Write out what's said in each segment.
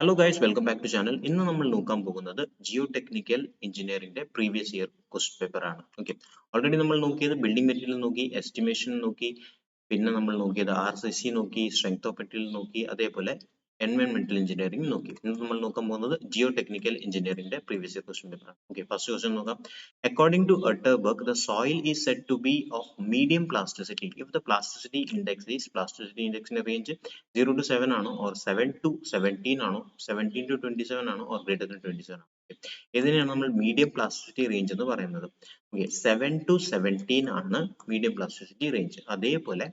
Hello guys, welcome back to channel. ഇന്ന് നമ്മൾ നോക്കാൻ പോകുന്നത് ജിയോടെക്നിക്കൽ എഞ്ചിനീയറിംഗിന്റെ പ്രീവിയസ് ഇയർ ക്വസ്റ്റ്യൻ പേപ്പർ ആണ്. ഓക്കെ, ഓൾറെഡി നമ്മൾ നോക്കിയത് ബിൽഡിംഗ് മെറ്റീരിയൽ നോക്കി, എസ്റ്റിമേഷൻ നോക്കി, പിന്നെ നമ്മൾ നോക്കിയത് RCC നോക്കി, സ്ട്രെങ്ത് ഓഫ് മെറ്റീരിയൽ നോക്കി, അതേപോലെ എൻവയോൺമെന്റൽ എഞ്ചിനീയറിംഗ് നോക്കി. ഇന്ന് നമ്മൾ നോക്കാൻ പോകുന്നത് ജിയോടെക്നിക്കൽ എഞ്ചിനീയറിംഗിന്റെ പ്രീവിയസ് ഇയർ ക്വസ്റ്റ്യൻ പേപ്പർ ആണ്. ഓക്കെ, ഫസ്റ്റ് ക്വസ്റ്റ്യൻ നോക്കാം. According to Utterberg, the soil is said to be of medium plasticity if the plasticity index in a range 0 to 7 ആണോ, or 7 to 17 ആണോ, 17 to 27 ആണോ, or greater than 27 ആണോ. ഇതിനെയാണ് നമ്മൾ medium plasticity range എന്ന് പറയുന്നത്. Okay, 7 to 17 ആണ് medium plasticity range. അതേപോലെ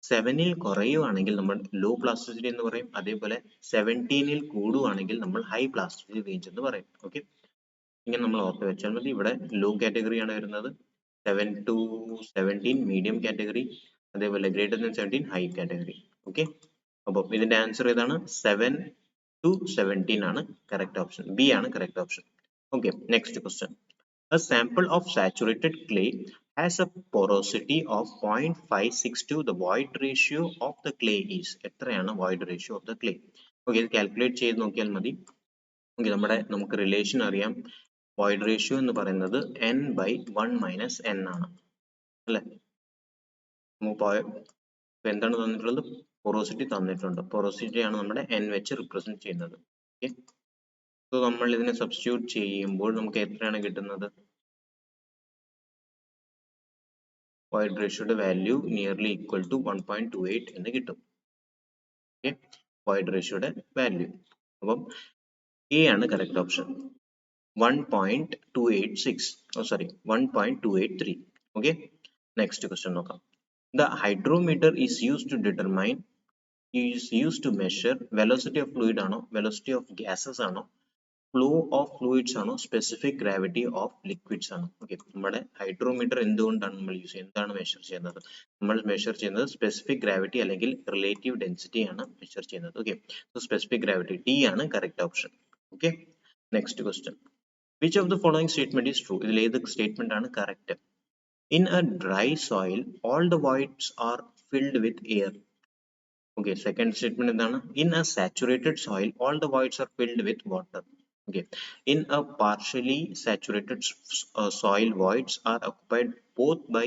7-ൽ കുറയുവാണെങ്കിൽ നമ്മൾ ലോ പ്ലാസ്റ്റിസിറ്റി എന്ന് പറയും. അതേപോലെ 17-ൽ കൂടുവാണെങ്കിൽ നമ്മൾ ഹൈ പ്ലാസ്റ്റിസിറ്റി റേഞ്ച് എന്ന് പറയും. ഓക്കെ, ഇങ്ങനെ നമ്മൾ ഓർത്ത് വെച്ചാൽ മതി. ഇവിടെ ലോ കാറ്റഗറി ആണ് വരുന്നത്, 7 to 17 മീഡിയം കാറ്റഗറി, അതേപോലെ greater than 17 high category. Okay, അപ്പം ഇതിന്റെ ആൻസർ ഏതാണ്? 7 to 17 ആണ് കറക്റ്റ് ഓപ്ഷൻ. ബി ആണ് correct option. Okay, next question. A sample of saturated clay has a porosity of 0.562. The void ratio of the clay is, എത്രയാണ് void ratio of the clay? Okay, ഇത് calculate ചെയ്ത് നോക്കിയാൽ മതി. Okay, നമുക്ക് relation അറിയാം. void ratio എന്ന് പറയുന്നത് n by 1 minus n ആണ്, അല്ലെ? എന്താണ് തന്നിട്ടുള്ളത്? porosity തന്നിട്ടുണ്ട്. porosity ആണ് നമ്മുടെ n വെച്ച് റിപ്രസെന്റ് ചെയ്യുന്നത്. ഓക്കെ, സോ നമ്മൾ ഇതിനെ സബ്സ്റ്റിറ്റ്യൂട്ട് ചെയ്യുമ്പോൾ നമുക്ക് എത്രയാണ് കിട്ടുന്നത്? void ratio യുടെ വാല്യൂ നിയർലി ഈക്വൽ ടു 1.28 എന്ന് കിട്ടും. ഓക്കെ, void ratio യുടെ വാല്യൂ. അപ്പം എ ആണ് correct option, 1.286. Sorry, 1.283. Okay, next question നോക്കാം. The hydrometer is used to measure velocity of fluid ആണോ, velocity of gases ആണോ, ഫ്ലോ ഓഫ് ഫ്ലൂയിഡ്സ് ആണോ, സ്പെസിഫിക് ഗ്രാവിറ്റി ഓഫ് ലിക്വിഡ്സ് ആണോ? ഓക്കെ, നമ്മുടെ hydrometer എന്തുകൊണ്ടാണ് നമ്മൾ യൂസ് ചെയ്യുന്നത്? എന്താണ് മെഷർ ചെയ്യുന്നത്? നമ്മൾ മെഷർ ചെയ്യുന്നത് സ്പെസിഫിക് ഗ്രാവിറ്റി അല്ലെങ്കിൽ റിലേറ്റീവ് ഡെൻസിറ്റി ആണ് മെഷർ ചെയ്യുന്നത്. Okay, so specific gravity, D ആണ് correct option. Okay, next question. Which of the following statement is true? ഇതിൽ ഏത് സ്റ്റേറ്റ്മെന്റ് ആണ് correct? In a dry soil, all the voids are filled with air. Okay, second statement എന്താണ്? In a saturated soil, all the voids are filled with water. Okay, in a partially saturated soil, voids are occupied both by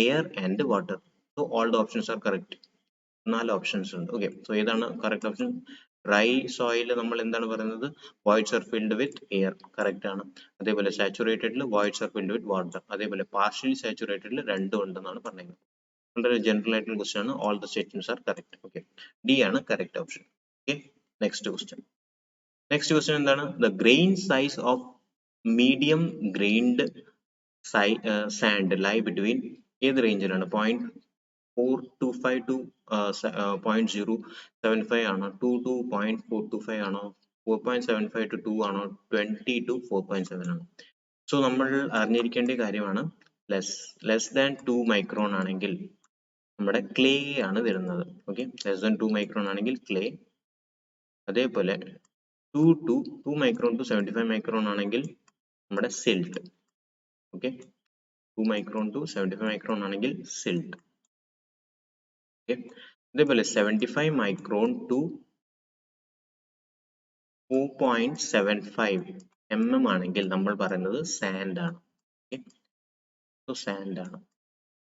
air and water. So all the options are correct. 4 options ഉണ്ട്. Okay, so ഏതാണ് correct option? Dry soil നമ്മൾ എന്താണ് പറയുന്നത്? voids are filled with air, correct ആണ്. അതേപോലെ സാച്ചുറേറ്റഡിൽ voids are filled with water. അതേപോലെ partially saturated രണ്ടും ഉണ്ടെന്നാണ് പറയുന്നത്. വളരെ ജനറൽ ആയിട്ടുള്ള ക്വസ്റ്റ്യൻ ആണ്. all the statements are correct. Okay, D ആണ് correct option. Okay, next question. Next question എന്താണ്? The grain size of medium grained sand lie between, ഏത് റേഞ്ചിലാണ്? 0.425 ടു 0.075 ആണോ, 2 to 0.425 ആണോ, 4.75 to 2 ആണോ, 20 to 4.7 ആണോ? സോ നമ്മൾ അറിഞ്ഞിരിക്കേണ്ട കാര്യമാണ്, ലെസ് ദാൻ 2 മൈക്രോൺ ആണെങ്കിൽ നമ്മുടെ ക്ലേ ആണ് വരുന്നത്. ഓക്കെ, ലെസ് ദാൻ 2 മൈക്രോൺ ആണെങ്കിൽ ക്ലേ. അതേപോലെ 2 മൈക്രോൺ ടു 75 മൈക്രോൺ ആണെങ്കിൽ നമ്മുടെ silt. Okay, 2 micron to 75 micron ആണെങ്കിൽ സിൽട്ട്. ഓക്കെ, അതേപോലെ 75 മൈക്രോൺ ടു 4.75 mm ആണെങ്കിൽ നമ്മൾ പറയുന്നത് സാൻഡ് ആണ്. ഓക്കെ, സോ സാൻഡ് ആണ്.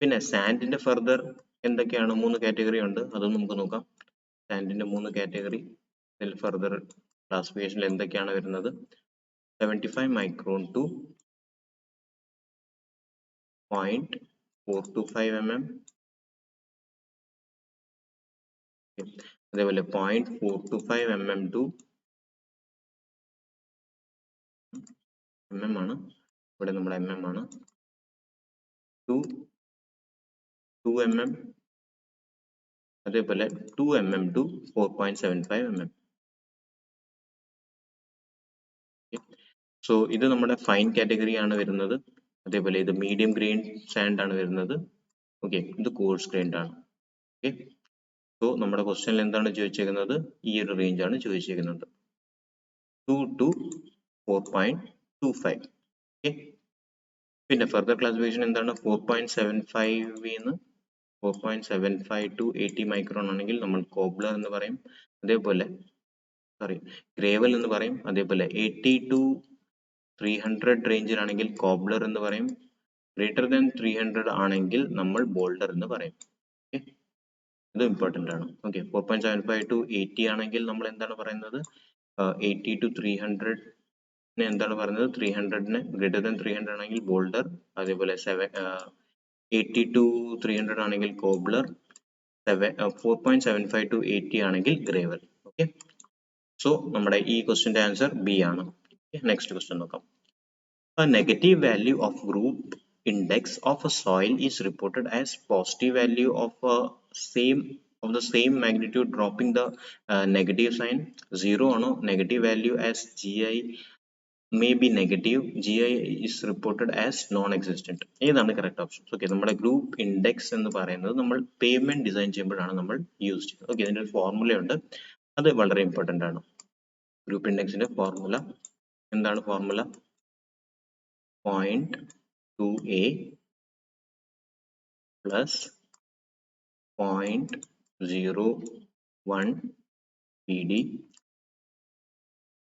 പിന്നെ സാൻഡിന്റെ ഫർദർ എന്തൊക്കെയാണ്? 3 കാറ്റഗറി ഉണ്ട്, അതും നമുക്ക് നോക്കാം. സാൻഡിന്റെ 3 കാറ്റഗറി, ഇതിൽ ഫർദർ ക്ലാസിഫിക്കേഷനിൽ എന്തൊക്കെയാണ് വരുന്നത്? 75 മൈക്രോൺ ടു 0.425 mm, അതേപോലെ 0.425 mm ടു mm ആണ്, ഇവിടെ നമ്മുടെ mm ആണ്, 2 mm, അതേപോലെ 2 mm ടു 4.75 mm. സോ ഇത് നമ്മുടെ ഫൈൻ കാറ്റഗറി ആണ് വരുന്നത്. അതേപോലെ ഇത് മീഡിയം ഗ്രെയിൻ സാൻഡ് ആണ് വരുന്നത്. ഓക്കെ, ഇത് കോഴ്സ് ഗ്രെയിൻഡ് ആണ്. ഓക്കെ, സോ നമ്മുടെ ക്വസ്റ്റ്യനിൽ എന്താണ് ചോദിച്ചേക്കുന്നത്? ഈ ഒരു റേഞ്ച് ആണ് ചോദിച്ചേക്കുന്നത്, 2 to 4.25. ഓക്കെ, പിന്നെ ഫർദർ ക്ലാസിഫിക്കേഷൻ എന്താണ്? 4.75 ടു 80 മൈക്രോൺ ആണെങ്കിൽ നമ്മൾ കോബ്ലർ എന്ന് പറയും. അതേപോലെ സോറി ഗ്രേവൽ എന്ന് പറയും. അതേപോലെ 80 to 300 റേഞ്ചിലാണെങ്കിൽ കോബ്ലർ എന്ന് പറയും. ഗ്രേറ്റർ ദാൻ 300 ആണെങ്കിൽ നമ്മൾ ബോൾഡർ എന്ന് പറയും. ഓക്കെ, ഇത് ഇമ്പോർട്ടന്റ് ആണ്. ഓക്കെ, 4.75 to 80 ആണെങ്കിൽ നമ്മൾ എന്താണ് പറയുന്നത്? 80 to 300 എന്താണ് പറയുന്നത്? 300 ഗ്രേറ്റർ ദാൻ 300 ആണെങ്കിൽ ബോൾഡർ. അതേപോലെ 80 to 300 ആണെങ്കിൽ കോബ്ലർ. 4.75 to 80 ആണെങ്കിൽ ഗ്രേവൽ. ഓക്കെ, സോ നമ്മുടെ ഈ ക്വസ്റ്റിന്റെ ആൻസർ ബി ആണ്. നെക്സ്റ്റ് ക്വസ്റ്റ്യൻ നോക്കാം. A negative value of group index of a soil is reported as positive value of the same magnitude dropping the negative sign. 0 ആണോ? Negative value as GI may be negative. GI is reported as non-existent. ഏതാണ് correct option? Okay, നമ്മുടെ group index എന്ന് പറയുന്നത് നമ്മൾ payment design ചെയ്യുമ്പോഴാണ് നമ്മൾ use ചെയ്യുന്നത്. Okay, ഇതിന്റെ ഒരു ഫോർമുല ഉണ്ട്, അത് വളരെ ഇമ്പോർട്ടന്റ് ആണ്. ഗ്രൂപ്പ് ഇൻഡെക്സിന്റെ ഫോർമുല എന്താണ്? Formula 0.2a plus 0.01 PD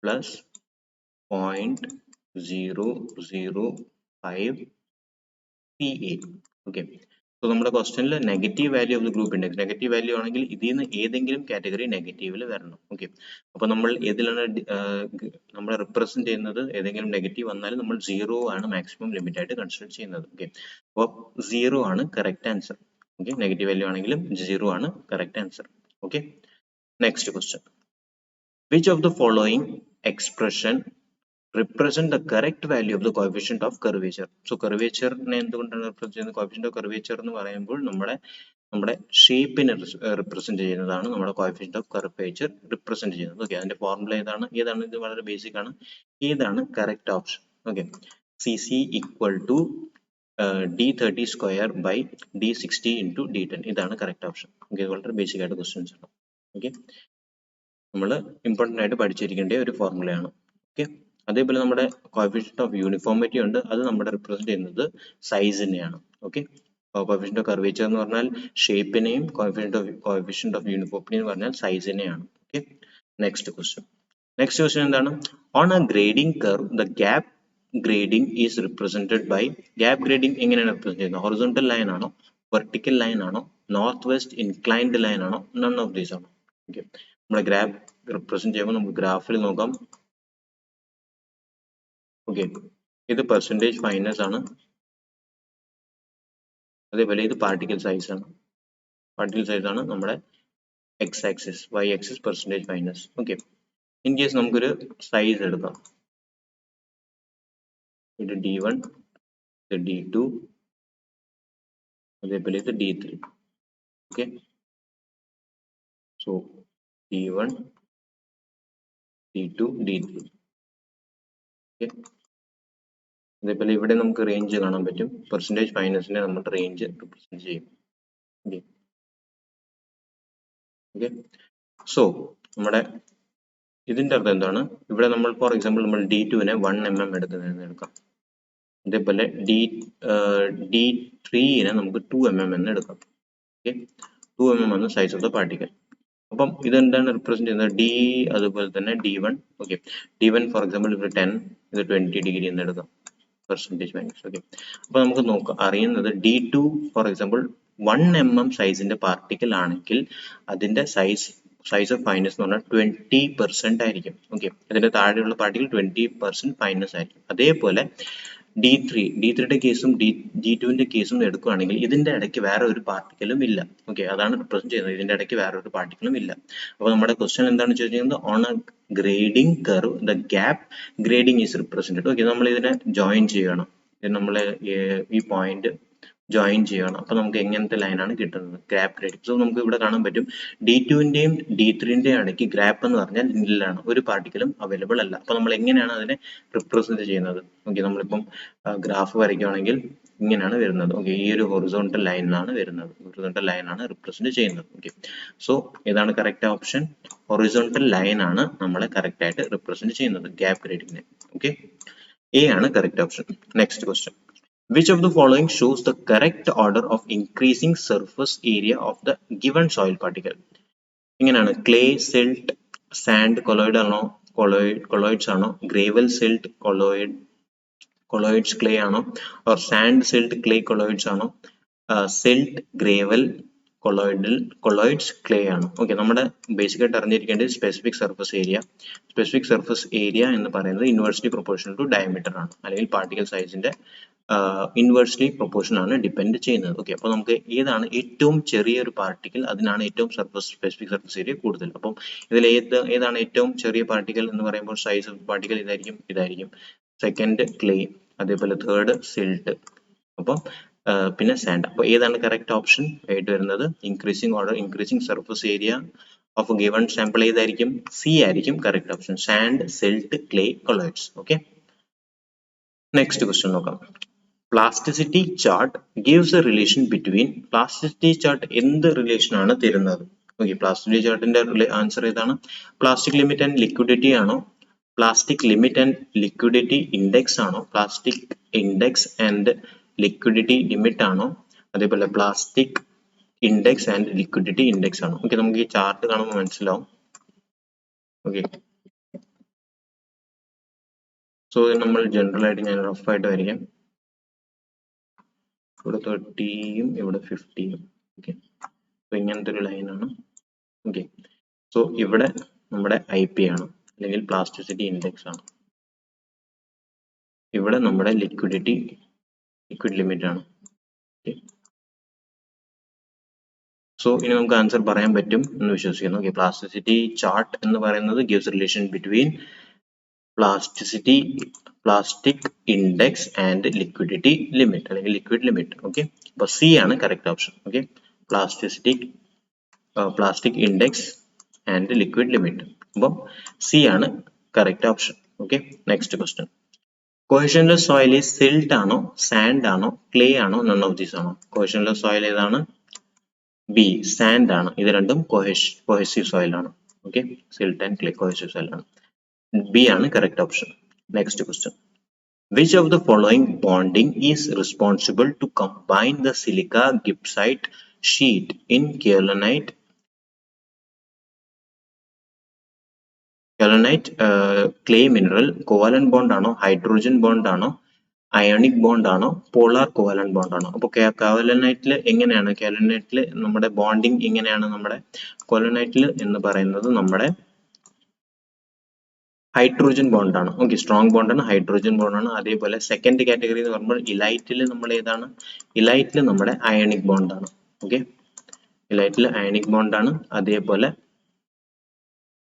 plus 0.005 PA. Okay, so നമ്മുടെ ക്വസ്റ്റ്യനിൽ negative value of the group index negative value ആണെങ്കിൽ ഇതിൽ നിന്ന് ഏതെങ്കിലും കാറ്റഗറി നെഗറ്റീവിൽ വരണം. ഓക്കെ, അപ്പൊ നമ്മൾ ഏതിലാണ് നമ്മൾ റിപ്രസെന്റ് ചെയ്യുന്നത്? ഏതെങ്കിലും നെഗറ്റീവ് വന്നാലും നമ്മൾ 0 ആണ് മാക്സിമം ലിമിറ്റ് ആയിട്ട് കൺസിഡർ ചെയ്യുന്നത്. ഓക്കെ, അപ്പോൾ 0 ആണ് correct answer. Okay, negative value ആണെങ്കിലും 0 ആണ് correct answer. Okay, next question. Which of the following expression represent the correct value of the coefficient of curvature? So curvature നെ എന്തുകൊണ്ടാണ് represent ചെയ്യുന്നത്? coefficient of curvature എന്ന് പറയുമ്പോൾ നമ്മുടെ ഷേപ്പിനെ represent ചെയ്യുന്നതാണ് നമ്മുടെ coefficient of curvature represent ചെയ്യുന്നത്. ഓക്കെ, അതിന്റെ ഫോർമുല ഏതാണ്? ഇത് വളരെ ബേസിക് ആണ്. ഏതാണ് correct option? Okay, CC equal to D30 square by D60 into D10. ഇതാണ് കറക്റ്റ് ഓപ്ഷൻ. ഓക്കെ, വളരെ ബേസിക് ആയിട്ട് ക്വസ്റ്റ്യൻസ് ആണ്. ഓക്കെ, നമ്മൾ ഇമ്പോർട്ടന്റ് ആയിട്ട് പഠിച്ചിരിക്കേണ്ട ഒരു ഫോർമുലയാണ്. ഓക്കെ, അതേപോലെ നമ്മുടെ കോഎഫിഷ്യന്റ് ഓഫ് യൂണിഫോമിറ്റി ഉണ്ട്, അത് നമ്മുടെ റിപ്രസെന്റ് ചെയ്യുന്നത് സൈസിനെയാണ്. ഓക്കെ, കോഎഫിഷ്യന്റ് ഓഫ് കർവേച്ചർ എന്ന് പറഞ്ഞാൽ ഷേപ്പിനെയും, കോഎഫിഷ്യന്റ് ഓഫ് യൂണിഫോമിറ്റി എന്ന് പറഞ്ഞാൽ സൈസിനെയാണ്. ഓക്കെ, നെക്സ്റ്റ് ക്വസ്റ്റ്യൻ എന്താണ്? On a grading curve the gap grading is represented by. Gap grading എങ്ങനെയാണ് റിപ്രസെന്റ് ചെയ്യുന്നത്? ഹൊറിസോണ്ടൽ ലൈൻ ആണോ, വെർട്ടിക്കൽ ലൈൻ ആണോ, നോർത്ത് വെസ്റ്റ് ഇൻക്ലൈൻഡ് ലൈൻ ആണോ, നൺ ഓഫ് ദീസ് ആണോ? ഓക്കെ, നമ്മുടെ ഗ്രാഫ് റിപ്രസെന്റ് ചെയ്യുമ്പോൾ നമുക്ക് ഗ്രാഫിൽ നോക്കാം. ഓക്കെ, ഇത് പെർസെന്റേജ് ഫൈനസ് ആണ്. അതേപോലെ ഇത് പാർട്ടിക്കൽ സൈസ് ആണ്. പാർട്ടിക്കൽ സൈസ് ആണ് നമ്മുടെ X axis, Y axis percentage fineness. Okay, in case നമുക്കൊരു സൈസ് എടുക്കാം. ഇത് D1, ഇത് D2, അതേപോലെ ഇത് D3. Okay, so D1, D2, D3. Okay, അതേപോലെ ഇവിടെ നമുക്ക് റേഞ്ച് കാണാൻ പറ്റും. പെർസെന്റേജ് ഫൈനസിനെ നമ്മൾ റേഞ്ച് റിപ്രസെന്റ് ചെയ്യും. ഓക്കെ, സോ നമ്മുടെ ഇതിന്റെ അർത്ഥം എന്താണ്? ഇവിടെ നമ്മൾ ഫോർ എക്സാമ്പിൾ നമ്മൾ D2നെ 1 mm എടുക്കുന്നതെന്ന് എടുക്കാം. അതേപോലെ D3നെ നമുക്ക് 2 mm എന്ന് എടുക്കാം. ഓക്കെ, 2 mm ആണ് സൈസ് ഓഫ് ദ പാർട്ടിക്കൽ. അപ്പം ഇതെന്താണ് റിപ്രസെന്റ് ചെയ്യുന്നത്? D, അതുപോലെ തന്നെ D1. Okay, D1 for example ഇവിടെ 10, ഇത് 20 ഡിഗ്രി എന്ന് എടുക്കാം, പെർസെന്റേജ് മൈനസ്. ഓക്കെ, അപ്പൊ നമുക്ക് നോക്കാം, അറിയുന്നത് D2 ഫോർ എക്സാമ്പിൾ 1 mm സൈസിന്റെ പാർട്ടിക്കൽ ആണെങ്കിൽ അതിന്റെ സൈസ് ഓഫ് ഫൈനസ് എന്ന് പറഞ്ഞാൽ 20% ആയിരിക്കും. ഓക്കെ, അതിന്റെ താഴെയുള്ള പാർട്ടിക്കൽ 20% ഫൈനസ് ആയിരിക്കും. അതേപോലെ D3യുടെ കേസും D2ന്റെ കേസും എടുക്കുകയാണെങ്കിൽ ഇതിന്റെ ഇടയ്ക്ക് വേറെ ഒരു പാർട്ടിക്കലും ഇല്ല. ഓക്കെ, അതാണ് റിപ്രസെന്റ് ചെയ്യുന്നത്, ഇതിന്റെ ഇടയ്ക്ക് വേറെ ഒരു പാർട്ടിക്കലും ഇല്ല. അപ്പൊ നമ്മുടെ ക്വസ്റ്റ്യൻ എന്താണ് ചോദിക്കുന്നത്? On a grading curve the gap grading is represented. Okay, നമ്മൾ ഇതിനെ ജോയിൻ ചെയ്യണം. നമ്മൾ ഈ പോയിന്റ് ജോയിൻ ചെയ്യണം. അപ്പൊ നമുക്ക് എങ്ങനത്തെ ലൈനാണ് കിട്ടുന്നത്? Grape grading. സോ നമുക്ക് ഇവിടെ കാണാൻ പറ്റും D2ന്റെയും D3ന്റെയും ഇടയ്ക്ക് ഗ്രാപ്പ് എന്ന് പറഞ്ഞാൽ നില്ലാണ്, ഒരു പാർട്ടിക്കലും അവൈലബിൾ അല്ല. അപ്പൊ നമ്മൾ എങ്ങനെയാണ് അതിനെ റിപ്രസെന്റ് ചെയ്യുന്നത്? ഓക്കെ, നമ്മളിപ്പം ഗ്രാഫ് വരയ്ക്കുകയാണെങ്കിൽ ഇങ്ങനെയാണ് വരുന്നത്. ഓക്കെ, ഈ ഒരു ഹൊറിസോണ്ടൽ ലൈനാണ് വരുന്നത്, ഹൊറിസോണ്ടൽ ലൈനാണ് റിപ്രസെന്റ് ചെയ്യുന്നത്. ഓക്കെ, സോ ഏതാണ് കറക്റ്റ് ഓപ്ഷൻ? ഹൊറിസോണ്ടൽ ലൈൻ ആണ് നമ്മളെ കറക്റ്റ് ആയിട്ട് റിപ്രസെന്റ് ചെയ്യുന്നത് ഗ്യാപ്പ് ഗ്രേഡിംഗിനെ. ഓക്കെ, എ ആണ് correct option. Next question. Which of the following shows the correct order of increasing surface area of the given soil particle? ഇങ്ങനെയാണ്: clay, silt, sand colloid ആണോ, colloids ആണോ, gravel silt colloids clay ആണോ, or sand silt clay colloids ആണോ, silt gravel colloids clay ആണ്. Okay, നമ്മുടെ basic ആയിട്ട് അറിഞ്ഞിരിക്കേണ്ടത് specific surface area എന്ന് പറയുന്നത് ഇൻവേഴ്സ്ലി പ്രൊപ്പോർഷണൽ ടു ഡയമീറ്റർ ആണ്, അല്ലെങ്കിൽ പാർട്ടിക്കൽ സൈസിന്റെ ഇൻവേഴ്സ്ലി പ്രൊപ്പോർഷൻ ആണ് ഡിപ്പെൻഡ് ചെയ്യുന്നത്. ഓക്കെ, അപ്പോൾ നമുക്ക് ഏതാണ് ഏറ്റവും ചെറിയൊരു പാർട്ടിക്കൽ, അതിനാണ് ഏറ്റവും സ്പെസിഫിക് സർഫസ് ഏരിയ കൂടുതൽ. അപ്പം ഇതിൽ ഏതാണ് ഏറ്റവും ചെറിയ പാർട്ടിക്കൽ എന്ന് പറയുമ്പോൾ സൈസ് ഓഫ് പാർട്ടിക്കൽ ഇതായിരിക്കും. സെക്കൻഡ് ക്ലേ, അതേപോലെ തേർഡ് സിൽട്ട്, അപ്പം പിന്നെ സാൻഡ്. അപ്പോൾ ഏതാണ് കറക്റ്റ് ഓപ്ഷൻ ആയിട്ട് വരുന്നത്? Increasing surface area of given sample ഏതായിരിക്കും? സി ആയിരിക്കും correct option, sand silt clay colloids. Okay, next question നോക്കാം. Plasticity chart gives a relation between, plasticity chart എന്ത് റിലേഷൻ ആണ് തരുന്നത്? ഓക്കെ, പ്ലാസ്റ്റിസിറ്റി ചാർട്ടിന്റെ ആൻസർ ഏതാണ്? പ്ലാസ്റ്റിക് ലിമിറ്റ് ആൻഡ് ലിക്വിഡിറ്റി ആണോ, plastic limit and liquidity index ആണോ, plastic index and liquidity limit ആണോ, അതേപോലെ plastic index and liquidity index ആണോ? ഓക്കെ, നമുക്ക് ഈ ചാർട്ട് കാണുമ്പോൾ മനസ്സിലാവും. ഓക്കെ, സോ നമ്മൾ ജനറൽ ആയിട്ട് ഞാൻ റഫ് ആയിട്ട് വരയ്ക്കാം. ഇവിടെ 30യും ഇവിടെ 50യും. ഓക്കെ, സോ ഇങ്ങനത്തെ ഒരു ലൈനാണ്. ഓക്കെ, സോ ഇവിടെ നമ്മുടെ IP ആണ്, അല്ലെങ്കിൽ പ്ലാസ്റ്റിസിറ്റി ഇൻഡെക്സ് ആണ്. ഇവിടെ നമ്മുടെ ലിക്വിഡ് ലിമിറ്റ് ആണ്. ഓക്കെ, സോ ഇനി നമുക്ക് ആൻസർ പറയാൻ പറ്റും എന്ന് വിശ്വസിക്കുന്നു. ഓക്കെ, പ്ലാസ്റ്റിസിറ്റി ചാർട്ട് എന്ന് പറയുന്നത് gives relation between plastic index and liquidity limit, അല്ലെങ്കിൽ ലിക്വിഡ് ലിമിറ്റ്. ഓക്കെ, അപ്പൊ സി ആണ് correct option. Okay, plastic index and liquid limit, അപ്പം സി ആണ് correct option. Okay, next question. Cohesionless soil is silt ആണോ, sand ആണോ, clay ആണോ, none of these ആണോ? Cohesionless soil ഏതാണ്? ബി, സാൻഡ് ആണ്. ഇത് രണ്ടും കോഹെസീവ് സോയിൽ ആണ്. Okay, silt and clay cohesive soil ആണ്. ബി ആണ് correct option. Next question. Which of the following bonding is responsible to combine the silica gibbsite sheet in kaolinite clay mineral? Covalent bond ആണോ, hydrogen bond ആണോ, ionic bond ആണോ, polar covalent bond ആണോ? അപ്പോൾ കാവലനൈറ്റിൽ നമ്മുടെ bonding എങ്ങനെയാണ്? നമ്മുടെ കോവലനൈറ്റിൽ എന്ന് പറയുന്നത് നമ്മുടെ ഹൈഡ്രോജൻ ബോണ്ട് ആണ്. ഓക്കെ, സ്ട്രോങ് ബോണ്ട് ആണ്, ഹൈഡ്രോജൻ ബോണ്ട് ആണ്. അതേപോലെ സെക്കൻഡ് കാറ്റഗറി എന്ന് പറയുമ്പോൾ ഇലൈറ്റിൽ നമ്മൾ ഏതാണ്? ഇലൈറ്റിൽ നമ്മുടെ അയണിക് ബോണ്ട് ആണ്. ഓക്കെ, ഇലൈറ്റിൽ അയണിക് ബോണ്ട് ആണ്. അതേപോലെ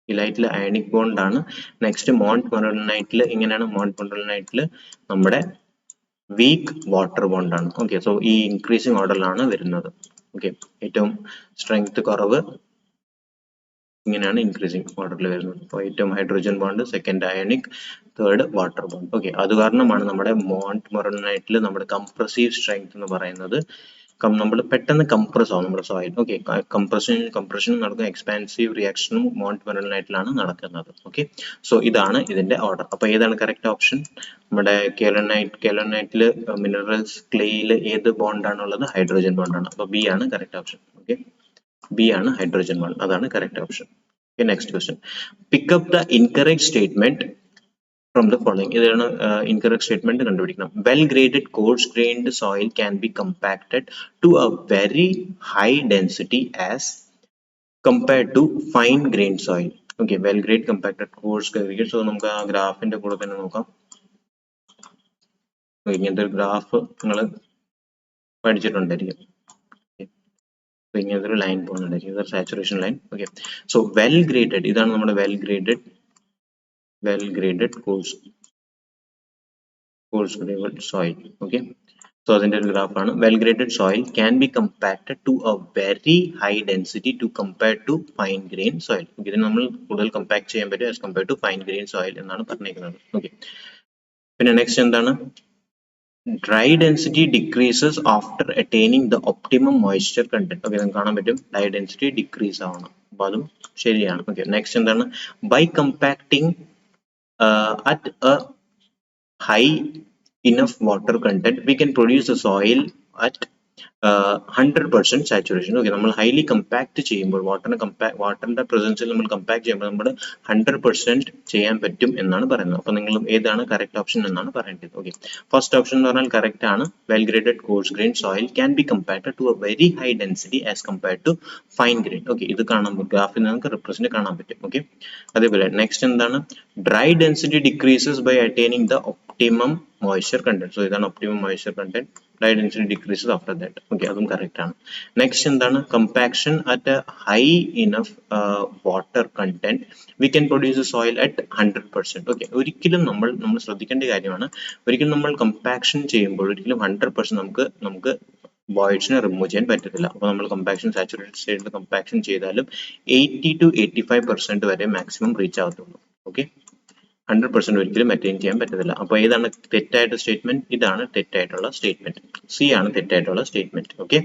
ഇലൈറ്റിൽ അയണിക് ബോണ്ട് ആണ്. നെക്സ്റ്റ് മോൺട്മൊറൽനൈറ്റിൽ എങ്ങനെയാണ്? മോൺട്മൊറൽനൈറ്റിൽ നമ്മുടെ വീക്ക് വാട്ടർ ബോണ്ട് ആണ്. ഓക്കെ, സോ ഈ ഇൻക്രീസിങ് ഓർഡറിലാണ് വരുന്നത്. ഓക്കെ, ഏറ്റവും സ്ട്രെങ്ത് കുറവ് ഇങ്ങനെയാണ് ഇൻക്രീസിങ് ഓർഡറിൽ വരുന്നത്. അപ്പോൾ ഏറ്റവും hydrogen bond, second ionic, third water bond. Okay, അത് കാരണമാണ് നമ്മുടെ മോൺട്മൊറൽനൈറ്റിൽ നമ്മുടെ കംപ്രസീവ് സ്ട്രെങ്ത് എന്ന് പറയുന്നത് നമ്മൾ പെട്ടെന്ന് കംപ്രസ് ആവും നമ്മുടെ സോയിൽ. ഓക്കെ, കംപ്രഷൻ നടക്കുന്ന എക്സ്പാൻസീവ് റിയാക്ഷനും മോൺട്മൊറൽനൈറ്റിലാണ് നടക്കുന്നത്. ഓക്കെ, സോ ഇതാണ് ഇതിന്റെ ഓർഡർ. അപ്പോൾ ഏതാണ് കറക്റ്റ് ഓപ്ഷൻ? നമ്മുടെ കേലോനൈറ്റിൽ മിനറൽസ് ക്ലേയിൽ ഏത് ബോണ്ടാണുള്ളത്? ഹൈഡ്രോജൻ ബോണ്ടാണ്. അപ്പോൾ ബി ആണ് കറക്റ്റ് ഓപ്ഷൻ. ഓക്കെ, ബി ആണ് ഹൈഡ്രോജൻ ബോണ്ട്, അതാണ് correct option. Okay, next question. Pick up the incorrect statement from the following. ഇതാണ് incorrect statement കണ്ടുപിടിക്കണം. Well graded coarse grained soil can be compacted to a very high density as compared to fine grained soil. Okay, well graded compacted coarse grained. So നമുക്ക് ആ ഗ്രാഫിന്റെ കൂടെ തന്നെ നോക്കാം. ഇങ്ങനത്തെ ഒരു ഗ്രാഫ് നിങ്ങൾ പഠിച്ചിട്ടുണ്ടായിരിക്കും. ഇങ്ങനത്തെ ഒരു ലൈൻ പോകുന്നുണ്ടായിരിക്കും, ഇതൊരു saturation line. Okay, so well graded, ഇതാണ് നമ്മുടെ well graded coarse graded soil. Okay, so അതിന്റെ ഒരു ഗ്രാഫാണ്. Well graded soil can be compacted to a very high density to compare to fine grain soil. ഇതിന് നമ്മൾ കൂടുതൽ കമ്പാക്ട് ചെയ്യാൻ പറ്റും as compare to fine grain soil എന്നാണ് പറഞ്ഞിരിക്കുന്നത്. ഓക്കെ, പിന്നെ നെക്സ്റ്റ് എന്താണ്? Dry density decreases after attaining the optimum moisture content. Okay, നമുക്ക് കാണാൻ പറ്റും ഡ്രൈ ഡെൻസിറ്റി ഡിക്രീസ് ആവണം. അപ്പൊ അതും ശരിയാണ്. ഓക്കെ, നെക്സ്റ്റ് എന്താണ്? By compacting at a high enough water content we can produce a soil at 100% saturation. Okay, നമ്മൾ highly compact ചെയ്യുമ്പോൾ വാട്ടറിന്റെ പ്രസൻസിൽ നമ്മൾ കമ്പാക്ട് ചെയ്യുമ്പോൾ നമ്മൾ 100% ചെയ്യാൻ പറ്റും എന്നാണ് പറയുന്നത്. അപ്പൊ നിങ്ങൾ ഏതാണ് കറക്റ്റ് ഓപ്ഷൻ എന്നാണ് പറയേണ്ടത്. ഓക്കെ, ഫസ്റ്റ് ഓപ്ഷൻ എന്ന് പറഞ്ഞാൽ കറക്റ്റ് ആണ്. Well graded coarse grain soil can be compacted to a very high density as compared to fine grain. Okay, ഇത് കാണാൻ പറ്റും, ഗ്രാഫിൽ നമുക്ക് റിപ്രസെന്റ് കാണാൻ പറ്റും. ഓക്കെ, അതേപോലെ നെക്സ്റ്റ് എന്താണ്, dry density decreases by attaining the optimum moisture content. So ഇതാണ് optimum moisture content. Dry density decreases after that. Okay, അതും കറക്റ്റ് ആണ്. നെക്സ്റ്റ് എന്താണ്, compaction at a high enough water content we can produce soil at 100%. Okay, ഒരിക്കലും നമ്മൾ ശ്രദ്ധിക്കേണ്ട കാര്യമാണ്, ഒരിക്കലും നമ്മൾ കമ്പാക്ഷൻ ചെയ്യുമ്പോൾ ഒരിക്കലും 100% നമുക്ക് വോയിഡ്സിനെ റിമൂവ് ചെയ്യാൻ പറ്റത്തില്ല. അപ്പോൾ നമ്മൾ കമ്പാക്ഷൻ സാച്ചുറേറ്റഡ് സ്റ്റേറ്റിൽ കമ്പാക്ഷൻ ചെയ്താലും 80 to 85% വരെ മാക്സിമം റീച്ച് ആകത്തുള്ളൂ. ഓക്കെ, 100% ഒരിക്കലും അറ്റൈൻ ചെയ്യാൻ പറ്റത്തില്ല. അപ്പോൾ ഏതാണ് തെറ്റായിട്ട് സ്റ്റേറ്റ്മെന്റ്? ഇതാണ് തെറ്റായിട്ടുള്ള സ്റ്റേറ്റ്മെന്റ്. സി ആണ് തെറ്റായിട്ടുള്ള statement. Okay,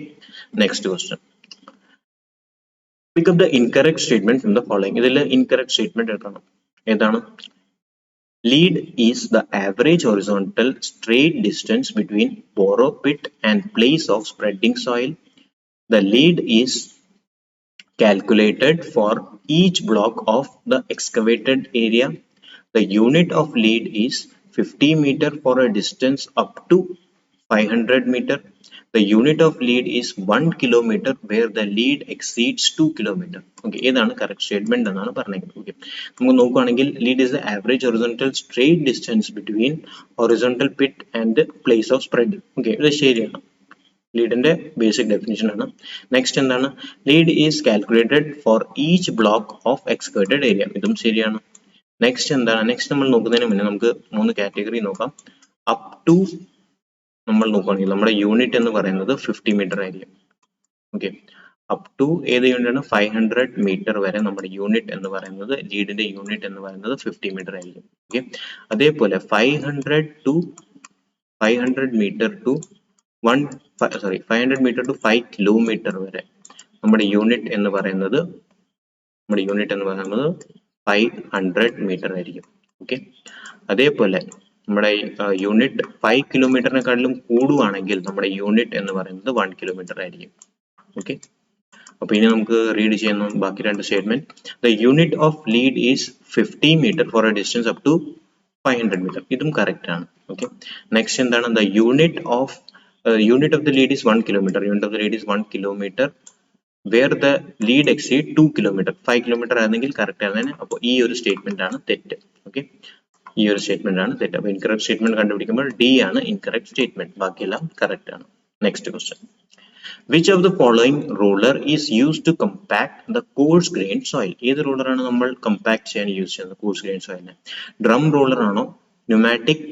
next question, pick up the incorrect statement from the following. ഇതിൽ ഇൻകറക്റ്റ് സ്റ്റേറ്റ്മെന്റ് എടുക്കണം. ഏതാണ്? Lead is the average horizontal straight distance between borrow pit and place of spreading soil. The lead is calculated for each block of the excavated area. The unit of lead is 50 meter for a distance up to 500 meter. The unit of lead is 1 kilometer where the lead exceeds 2 kilometer. Okay, ഏതാണ് correct statement എന്നാണ് പറഞ്ഞിരിക്കുന്നത്. Okay, നമുക്ക് നോക്കുകയാണെങ്കിൽ lead is the average horizontal straight distance between horizontal pit and place of spreading. Okay, ഇത് ശരിയാണ്, ലീഡിന്റെ basic definition ആണ്. Next എന്താണ്, lead is calculated for each block of excavated area. ഇതും ശരിയാണ്. നെക്സ്റ്റ് എന്താണ്, നെക്സ്റ്റ് നമ്മൾ നോക്കുന്നതിന് മുന്നേ നമുക്ക് 3 കാറ്റഗറി നോക്കാം. അപ് ടു നമ്മൾ നോക്കുകയാണെങ്കിൽ നമ്മുടെ യൂണിറ്റ് എന്ന് പറയുന്നത് 50 മീറ്റർ ആയിരിക്കും. ഓക്കെ, അപ് ടു ഏത് യൂണിറ്റ് ആണ്? 500 മീറ്റർ വരെ നമ്മുടെ യൂണിറ്റ് എന്ന് പറയുന്നത്, ലീഡിന്റെ യൂണിറ്റ് എന്ന് പറയുന്നത് 50 മീറ്റർ ആയിരിക്കും. ഓക്കെ, അതേപോലെ 500 metre to 500 metre to 5 kilometre വരെ നമ്മുടെ യൂണിറ്റ് എന്ന് പറയുന്നത് 500 മീറ്റർ ആയിരിക്കും. ഓക്കെ, അതേപോലെ നമ്മുടെ യൂണിറ്റ് 5 കിലോമീറ്ററിനെക്കാട്ടിലും കൂടുവാണെങ്കിൽ നമ്മുടെ യൂണിറ്റ് എന്ന് പറയുന്നത് 1 കിലോമീറ്റർ ആയിരിക്കും. ഓക്കെ, അപ്പൊ ഇനി നമുക്ക് റീഡ് ചെയ്യുന്ന ബാക്കി രണ്ട് statement. The unit of lead is 50 metre for a distance up to 500 metre. ഇതും കറക്റ്റ് ആണ്. ഓക്കെ, നെക്സ്റ്റ് എന്താണ്, the unit of the lead is 1 kilometre. Unit of the lead is 1 kilometre where the lead exceed 2 kilometre. 5 kilometre ആണെങ്കിൽ correct ആണ്. അപ്പോൾ ഈ ഒരു statement ആണ് തെറ്റ്. ഓക്കെ, ഈ ഒരു സ്റ്റേറ്റ്മെന്റ് ആണ് തെറ്റ്. അപ്പോൾ ഇൻകറക്റ്റ് സ്റ്റേറ്റ്മെന്റ് കണ്ടുപിടിക്കുമ്പോൾ ഡി ആണ് ഇൻകറക്റ്റ് സ്റ്റേറ്റ്മെന്റ്, ബാക്കിയെല്ലാം കറക്റ്റ് ആണ്. Next question, which of the following roller is use to compact the coarse grain soil. ഏത് റൂളറാണ് നമ്മൾ കമ്പാക്ട് ചെയ്യാൻ യൂസ് ചെയ്യുന്നത് കോഴ്സ് ഗ്രെയിൻ സോയിലിനെ? ഡ്രം റൂളർ ആണോ, ന്യൂമാറ്റിക്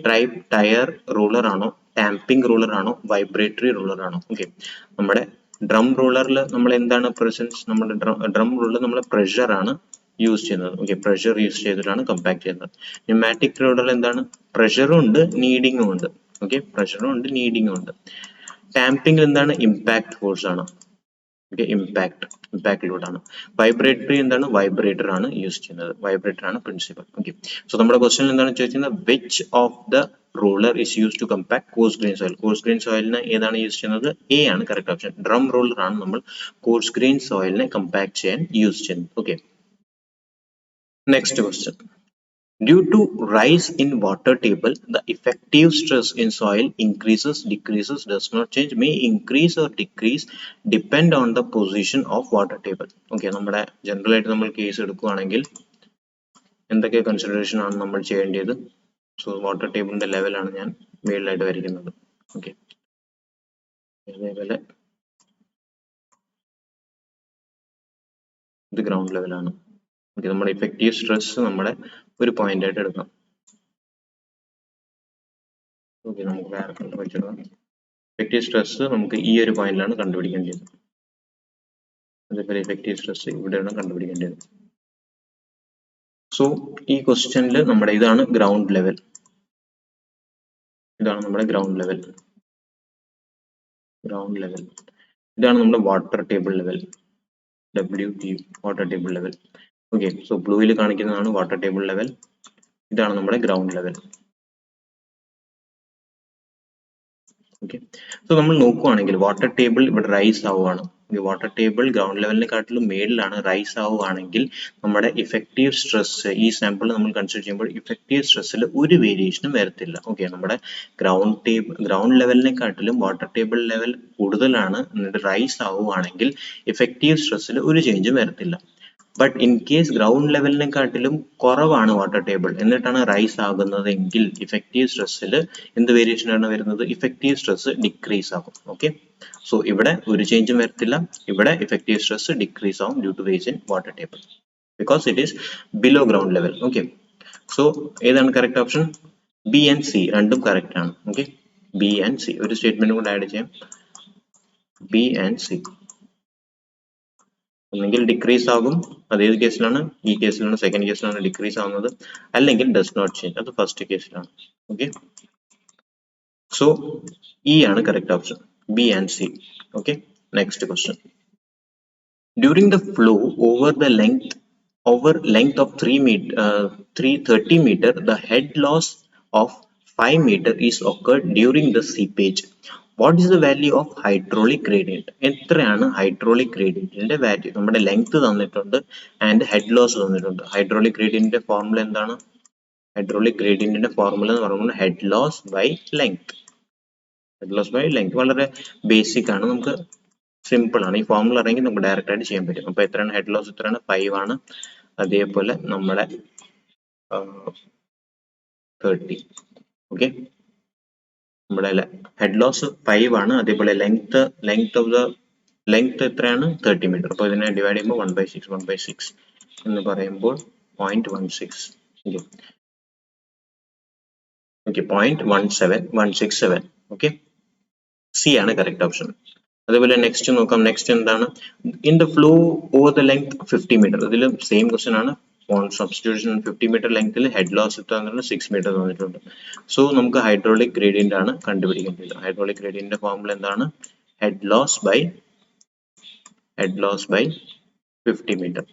ടയർ റൂളർ ആണോ, ടാമ്പിംഗ് റൂളർ ആണോ, വൈബ്രേറ്ററി റൂളർ ആണോ? ഓക്കെ, നമ്മുടെ ഡ്രം റൂളറിൽ നമ്മൾ എന്താണ് പ്രസൻസ്, നമ്മുടെ ഡ്രം റൂളറിൽ നമ്മൾ പ്രഷർ ആണ് യൂസ് ചെയ്യുന്നത്. ഓക്കെ, പ്രഷർ യൂസ് ചെയ്തിട്ടാണ് കമ്പാക്ട് ചെയ്യുന്നത്. ന്യൂമാറ്റിക് റൂളറിൽ എന്താണ്, പ്രഷറും ഉണ്ട് നീഡിങ്ങും ഉണ്ട്. ഓക്കെ, പ്രഷറും ഉണ്ട് നീഡിങ്ങും ഉണ്ട്. ടാമ്പിംഗ് എന്താണ്, ഇമ്പാക്ട് ഫോഴ്സ് ആണ്. ഓക്കെ, ഇമ്പാക്ട് ലോഡ് ആണ്. വൈബ്രേറ്ററി എന്താണ്, വൈബ്രേറ്റർ ആണ് യൂസ് ചെയ്യുന്നത്, വൈബ്രേറ്റർ ആണ് പ്രിൻസിപ്പൽ. ഓക്കെ, സോ നമ്മുടെ ക്വസ്റ്റ്യൻ എന്താണ് ചോദിക്കുന്നത്, which of the roller is use to compact coarse grain soil. Coarse grain സോയിലിന് ഏതാണ് യൂസ് ചെയ്യുന്നത്? എ ആണ് കറക്റ്റ് ഓപ്ഷൻ. ഡ്രം റൂളർ ആണ് നമ്മൾ കോഴ്സ് ഗ്രെയിൻ സോയിലിനെ കമ്പാക്ട് ചെയ്യാൻ യൂസ് ചെയ്യുന്നത്. Okay, next question, due to rise in water table, the effective stress in soil increases, decreases, does not change, may increase or decrease depend on the position of water table. Okay, നമ്മുടെ general ആയിട്ട് നമ്മൾ case എടുക്കുകയാണെങ്കിൽ എന്തൊക്കെ consideration ആണ് നമ്മൾ ചെയ്യേണ്ടത്? So water ടേബിളിന്റെ ലെവലാണ് ഞാൻ മേളിലായിട്ട് വരയ്ക്കുന്നത്. ഓക്കെ, അതേപോലെ ഇത് ഗ്രൗണ്ട് ലെവലാണ്. ഓക്കെ, നമ്മുടെ ഇഫക്റ്റീവ് സ്ട്രെസ് നമ്മുടെ ഒരു പോയിന്റ് ആയിട്ട് എടുക്കാം. ഓക്കെ, നമുക്ക് വേറെ വെച്ചിടാം. ഇഫക്റ്റീവ് സ്ട്രെസ് നമുക്ക് ഈ ഒരു പോയിന്റിലാണ് കണ്ടുപിടിക്കേണ്ടത്. അതേപോലെ ഇഫക്റ്റീവ് സ്ട്രെസ് ഇവിടെയാണ് കണ്ടുപിടിക്കേണ്ടത്. സോ ഈ ക്വസ്റ്റ്യനിൽ നമ്മുടെ ഇതാണ് ഗ്രൗണ്ട് ലെവൽ, ഇതാണ് നമ്മുടെ ഗ്രൗണ്ട് ലെവൽ, ഇതാണ് നമ്മുടെ water table level, WT water table level. Okay, so ബ്ലൂവിൽ കാണിക്കുന്നതാണ് വാട്ടർ ടേബിൾ ലെവൽ, ഇതാണ് നമ്മുടെ ഗ്രൗണ്ട് ലെവൽ. ഓക്കെ. സോ നമ്മൾ നോക്കുവാണെങ്കിൽ വാട്ടർ ടേബിൾ ഇവിടെ റൈസ് ആവുകയാണ്. വാട്ടർ ടേബിൾ ഗ്രൗണ്ട് ലെവലിനെക്കാട്ടിലും മേളിലാണ് റൈസ് ആവുകയാണെങ്കിൽ നമ്മുടെ ഇഫക്റ്റീവ് സ്ട്രെസ് ഈ സാമ്പിൾ നമ്മൾ കൺസിഡർ ചെയ്യുമ്പോൾ ഇഫക്റ്റീവ് സ്ട്രെസ്സിൽ ഒരു വേരിയേഷനും വരത്തില്ല. ഓക്കെ, നമ്മുടെ ഗ്രൗണ്ട് ലെവലിനെക്കാട്ടിലും വാട്ടർ ടേബിൾ ലെവൽ കൂടുതലാണ് എന്നിട്ട് റൈസ് ആവുകയാണെങ്കിൽ ഇഫക്റ്റീവ് സ്ട്രെസ്സിൽ ഒരു ചേഞ്ചും വരത്തില്ല. ബട്ട് ഇൻ കേസ് ഗ്രൗണ്ട് ലെവലിനെക്കാട്ടിലും കുറവാണ് വാട്ടർ ടേബിൾ എന്നിട്ടാണ് റൈസ് ആകുന്നതെങ്കിൽ ഇഫക്റ്റീവ് സ്ട്രെസ്സിൽ എന്ത് വേരിയേഷൻ ആണ് വരുന്നത്? ഇഫക്റ്റീവ് സ്ട്രെസ് ഡിക്രീസ് ആകും. ഓക്കെ, സോ ഇവിടെ ഒരു ചേഞ്ചും വരത്തില്ല. ഇവിടെ ഇഫക്റ്റീവ് സ്ട്രെസ് ഡിക്രീസ് ആവും due to rise in water table because it is below ground level. Okay, so ഏതാണ് correct option? B and C രണ്ടും കറക്റ്റ് ആണ്. Okay, B and C. ഒരു സ്റ്റേറ്റ്മെന്റ് കൂടെ ആഡ് ചെയ്യാം. ബി ആൻഡ് സി ഒന്നെങ്കിൽ decrease ആകും, അത് ഏത് കേസിലാണ്? ഈ കേസിലാണ്, സെക്കൻഡ് കേസിലാണ് ഡിക്രീസ് ആവുന്നത്. അല്ലെങ്കിൽ ഡസ് നോട്ട് ചേഞ്ച്, അത് ഫസ്റ്റ് കേസിലാണ്. ഓക്കെ, സോ ഇ ആണ് correct option, B and C. Okay, next question. During the flow over length of 330 meter, the head loss of 5 meter is occurred during the seepage. What is the value of hydraulic gradient? എത്രയാണ് hydraulic ഗ്രേഡിയന്റിന്റെ value? നമ്മുടെ length തന്നിട്ടുണ്ട് and head loss തന്നിട്ടുണ്ട്. ഹൈഡ്രോളിക് ഗ്രേഡിയന്റിന്റെ formula എന്താണ്? ഹൈഡ്രോളിക് ഗ്രേഡിയന്റിന്റെ ഫോർമുല എന്ന് പറയുന്നത് head loss by length. Head loss by length വളരെ ബേസിക് ആണ്, നമുക്ക് സിമ്പിൾ ആണ്. ഈ ഫോർമുല അറിയെങ്കിൽ നമുക്ക് ഡയറക്റ്റ് ആയിട്ട് ചെയ്യാൻ പറ്റും. അപ്പൊ എത്രയാണ് ഹെഡ് ലോസ്? എത്രയാണ്? 5 ആണ്. അതേപോലെ നമ്മുടെ 30. ഓക്കെ, നമ്മുടെ ഹെഡ് ലോസ് 5 ആണ്. അതേപോലെ ലെങ്ത് എത്രയാണ്? 30 മീറ്റർ. അപ്പൊ ഇതിനെ ഡിവൈഡ് ചെയ്യുമ്പോൾ 1/6 എന്ന് പറയുമ്പോൾ 0.16. ഓക്കെ, 0.17167. ഓക്കെ, സി ആണ് കറക്റ്റ് ഓപ്ഷൻ. അതേപോലെ നെക്സ്റ്റ് നോക്കാം. നെക്സ്റ്റ് എന്താണ്? In the flow over the length 50 metre. ഇതിൽ സെയിം ക്വസ്റ്റൻ ആണ്. ഓൺ സബ്സ്റ്റിറ്റ്യൂഷൻ 50 മീറ്റർ ലെങ്ത്തിൽ ഹെഡ് ലോസ് എത്ര തന്നിട്ടുണ്ട്? 6 മീറ്റർ തന്നിട്ടുണ്ട്. സോ നമുക്ക് ഹൈഡ്രോളിക് ഗ്രേഡിയന്റ് ആണ് കണ്ടുപിടിക്കേണ്ടത്. ഹൈഡ്രോളിക് ഗ്രേഡിയന്റിന്റെ ഫോർമുല എന്താണ്? Head loss by 50 metre.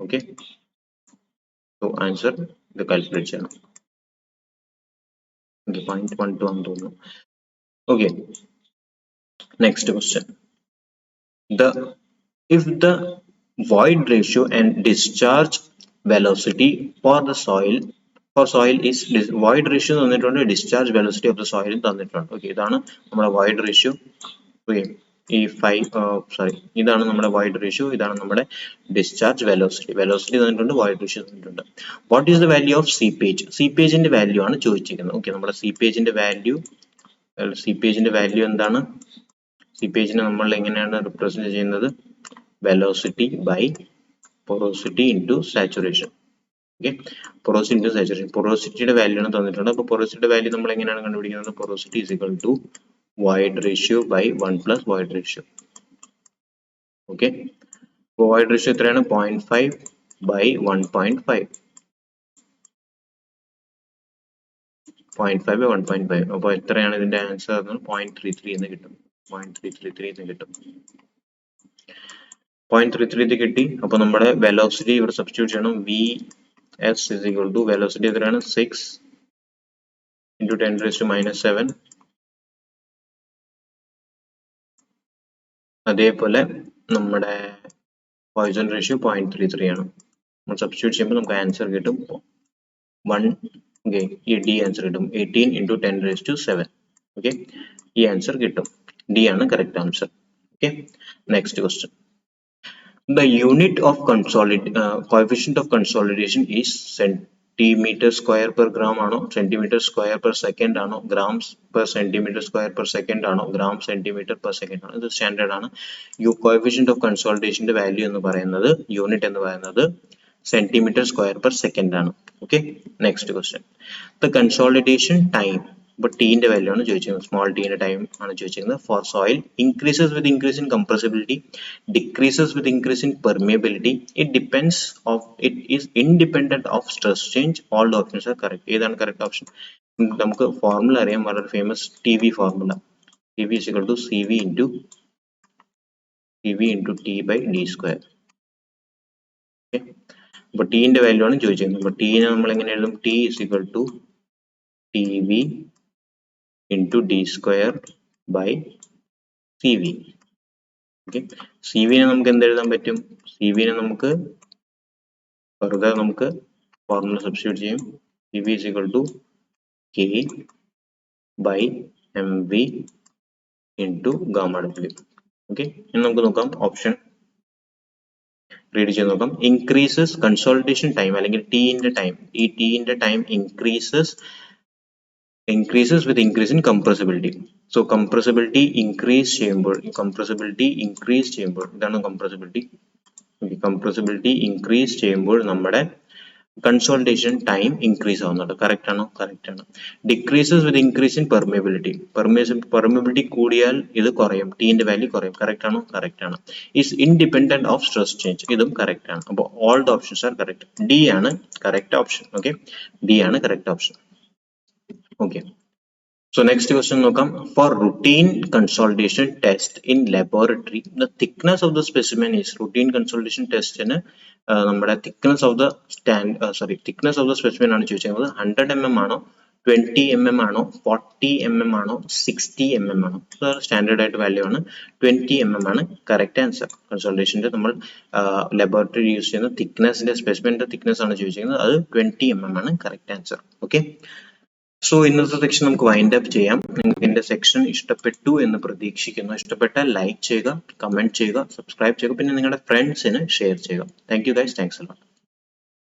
Okay, so answer ഇത് കാൽക്കുലേറ്റ് ചെയ്യണം. ഓക്കെ, 0.12 ആണെന്ന് തോന്നുന്നു. Okay, next question. If the void ratio and discharge velocity for soil is void ratio തന്നിട്ടുണ്ട്, discharge velocity of the soil തന്നിട്ടുണ്ട്. ഓക്കെ, ഇതാണ് നമ്മുടെ void ratio. Okay, ഈ ഇതാണ് നമ്മുടെ void ratio, ഇതാണ് നമ്മുടെ discharge velocity തന്നിട്ടുണ്ട്, void ratio തന്നിട്ടുണ്ട്. What is the value of seepage-ന്റെ വാല്യൂ ആണ് ചോദിച്ചിരിക്കുന്നത്. ഓക്കെ, നമ്മുടെ seepage-ന്റെ വാല്യൂ എന്താണ്? seepage-നെ നമ്മൾ എങ്ങനെയാണ് റിപ്രസെന്റ് ചെയ്യുന്നത്? Velocity by porosity into saturation. Okay, porosity into saturation. porosityയുടെ വാല്യൂ ആണ് തന്നിട്ടുണ്ട്. അപ്പോൾ porosityയുടെ വാല്യൂ നമ്മൾ എങ്ങനെയാണ് കണ്ടുപിടിക്കുന്നത്? porosity is equal to void ratio by 1 plus void ratio. Okay, void ratio എത്രയാണ്? 0.5 by 1.5. 0.5 by 1.5. അപ്പോൾ എത്രയാണ് ഇതിന്റെ ആൻസർ? 0.33 എന്ന് കിട്ടും. 0.333 എന്ന് കിട്ടും. 0.33 കിട്ടി. അപ്പൊ നമ്മുടെ വെലോസിറ്റി ഇവിടെ സബ്സ്റ്റിറ്റ്യൂട്ട് ചെയ്യണം. vs is equal to velocity എത്രയാണ്? 6 into 10⁻⁻⁷. അതേപോലെ നമ്മുടെ പോയിസൺ റേഷ്യോ 0.33 ആണ്. നമ്മൾ സബ്സ്റ്റിറ്റ്യൂട്ട് ചെയ്യുമ്പോൾ നമുക്ക് ആൻസർ കിട്ടും 1. ഓക്കെ, ഈ ഡി ആൻസർ കിട്ടും 18 into 10⁻⁷. ഓക്കെ, ഈ ആൻസർ കിട്ടും. ഡി ആണ് correct answer. Okay, next question. The unit of coefficient of consolidation is centimeter square per gram ആണോ, centimeter square per second ആണോ, grams per centimeter square per second ആണോ, gram centimeter per second ആണോ? ഇത് standard ആണ്. coefficient of consolidation value എന്ന് പറയുന്നത്, unit എന്ന് പറയുന്നത് സെന്റിമീറ്റർ സ്ക്വയർ പെർ സെക്കൻഡ് ആണ്. Okay, next question. The consolidation time, ഇപ്പൊ ടീന്റെ വാല്യൂ ആണ് ചോദിച്ചിരിക്കുന്നത്, സ്മോൾ ടീന്റെ ടൈം ആണ് ചോദിച്ചിരിക്കുന്നത്. For soil increases with increase in compressibility, decreases with increase in permeability, it is independent of stress change, all the options are correct. ഏതാണ് correct option? നമുക്ക് formula അറിയാം, വളരെ famous T V formula. T V is equal to C V into T by D square. Okay, അപ്പൊ ടീന്റെ value ആണ് ചോദിച്ചിരിക്കുന്നത്. അപ്പൊ ടീനെ നമ്മൾ എങ്ങനെ എഴുതും? T is equal to T V into d square by cv. Okay, C വിനെ നമുക്ക് എന്ത് എഴുതാൻ പറ്റും? സി വിനെ നമുക്ക് വെറുതെ നമുക്ക് ഫോർമുല സബ്സ്റ്റിറ്റ്യൂട്ട് ചെയ്യും. C V is equal to K by M V into gamma W. Okay, ഇനി നമുക്ക് നോക്കാം ഓപ്ഷൻ റീഡ് ചെയ്ത് നോക്കാം. ഇൻക്രീസസ് കൺസോൾട്ടേഷൻ ടൈം അല്ലെങ്കിൽ ടിന്റെ ടൈം, ഈ ടിന്റെ time increases with increase in compressibility. So compressibility increase ചെയ്യുമ്പോൾ ഇതാണ് compressibility. compressibility increase ചെയ്യുമ്പോൾ നമ്മുടെ കൺസോൾട്ടേഷൻ ടൈം ഇൻക്രീസ് ആവുന്നുണ്ട്. കറക്റ്റ് ആണോ? കറക്റ്റ് ആണ്. Decreases with increase in permeability, permeability കൂടിയാൽ ഇത് കുറയും, ടിന്റെ വാല്യൂ കുറയും. കറക്റ്റ് ആണോ? കറക്റ്റ് ആണ്. Is independent of stress change, ഇതും കറക്റ്റ് ആണ്. അപ്പോൾ all the options are correct. D ആണ് കറക്റ്റ് ഓപ്ഷൻ. ഓക്കെ, ഡി ആണ് correct option. Okay, so next question നോക്കാം. For routine consolidation test in laboratory, the thickness of the specimen is routine consolidation test ന് നമ്മുടെ thickness of the specimen ആണ് ചോദിച്ചിരിക്കുന്നത്. 100 mm ആണോ, 20 mm ആണോ, 40 mm ആണോ, 60 mm ആണോ? സ്റ്റാൻഡേർഡ് ആയിട്ട് വാല്യൂ ആണ്. 20 mm ആണ് കറക്റ്റ് ആൻസർ. കൺസോൾട്ടേഷന്റെ നമ്മൾ ലബോറട്ടറി യൂസ് ചെയ്യുന്ന തിക്നെസിന്റെ സ്പെസിമെന്റെ തിക്നെസ് ആണ് ചോദിച്ചിരിക്കുന്നത്. അത് 20 mm ആണ് കറക്റ്റ് ആൻസർ. ഓക്കെ, സോ ഇന്നത്തെ സെക്ഷൻ നമുക്ക് വൈൻഡ് അപ്പ് ചെയ്യാം. നിങ്ങൾക്ക് എന്റെ സെക്ഷൻ ഇഷ്ടപ്പെട്ടു എന്ന് പ്രതീക്ഷിക്കുന്നു. ഇഷ്ടപ്പെട്ടാൽ ലൈക്ക് ചെയ്യുക, കമന്റ് ചെയ്യുക, സബ്സ്ക്രൈബ് ചെയ്യുക, പിന്നെ നിങ്ങളുടെ ഫ്രണ്ട്സിന് ഷെയർ ചെയ്യുക. Thank you guys, thanks a lot.